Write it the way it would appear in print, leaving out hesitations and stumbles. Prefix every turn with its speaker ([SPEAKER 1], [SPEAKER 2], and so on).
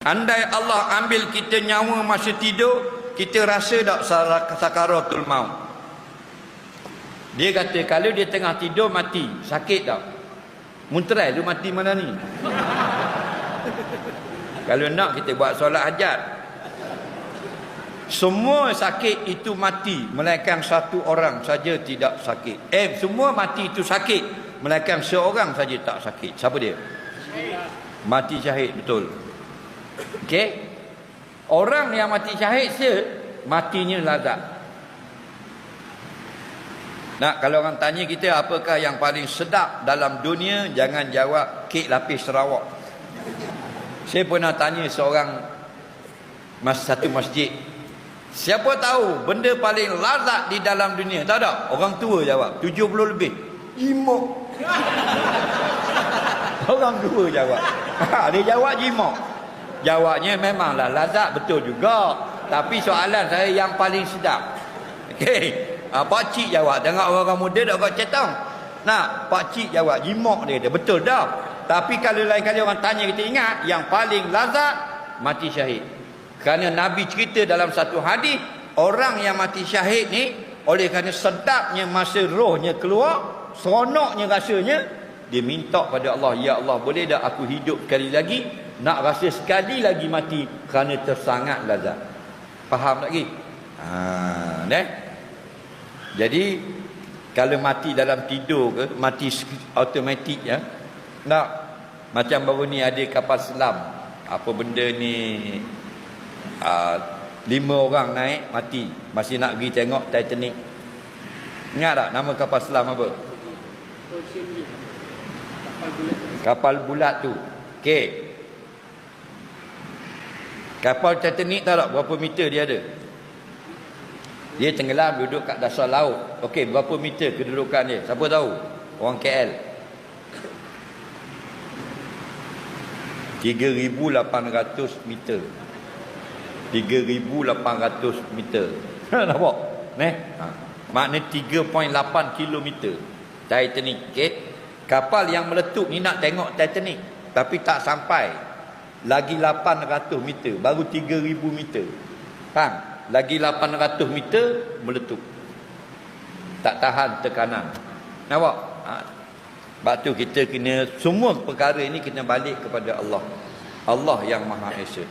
[SPEAKER 1] Andai Allah ambil kita nyawa masa tidur, kita rasa tak sakaratul maut? Dia kata kalau dia tengah tidur mati, sakit tak? Munterai tu mati mana ni? Kalau nak kita buat solat hajat. Semua sakit itu mati, melainkan satu orang saja tidak sakit. Semua mati itu sakit, melainkan seorang saja tak sakit. Siapa dia? Mati syahid, betul. Okey. Orang yang mati syahid matinya lazat. Nak, kalau orang tanya kita apakah yang paling sedap dalam dunia, jangan jawab kek lapis Sarawak. Saya pernah tanya seorang satu masjid, siapa tahu benda paling lazat di dalam dunia? Tahu tak? Orang tua jawab, 70 lebih. Jimak. Orang tua jawab. Dia jawab jimak. Jawabnya memanglah lazat, betul juga. Tapi soalan saya yang paling sedap. Okey. Pakcik jawab. Tengok orang muda tak kau cetong. Nah, pakcik jawab jimak, dia kata. Betul dah. Tapi kalau lain kali orang tanya, kita ingat yang paling lazat mati syahid. Kerana Nabi cerita dalam satu hadis, orang yang mati syahid ni, oleh kerana sedapnya masa rohnya keluar, seronoknya rasanya, dia minta pada Allah, ya Allah, boleh tak aku hidup sekali lagi, nak rasa sekali lagi mati, kerana tersangat lazat. Faham tak lagi? Jadi kalau mati dalam tidur ke, mati automatik ya. Tak, macam baru ni ada kapal selam, apa benda ni, 5 orang naik mati, masih nak pergi tengok Titanic. Ingat tak nama kapal selam apa? Kapal bulat tu. Okey. Kapal Titanic tahu tak berapa meter dia ada? Dia tenggelam, duduk kat dasar laut. Okey, berapa meter kedudukan dia? Siapa tahu? Orang KL. 3,800 meter. 3,800 meter. Nampak? Maknanya 3.8 kilometer. Titanic. Okay? Kapal yang meletup ni nak tengok Titanic, tapi tak sampai. Lagi 800 meter. Baru 3,000 meter. Faham? Lagi 800 meter meletup. Tak tahan tekanan. Nampak? Sebab tu kita kena, semua perkara ini kena balik kepada Allah. Allah yang Maha Esa.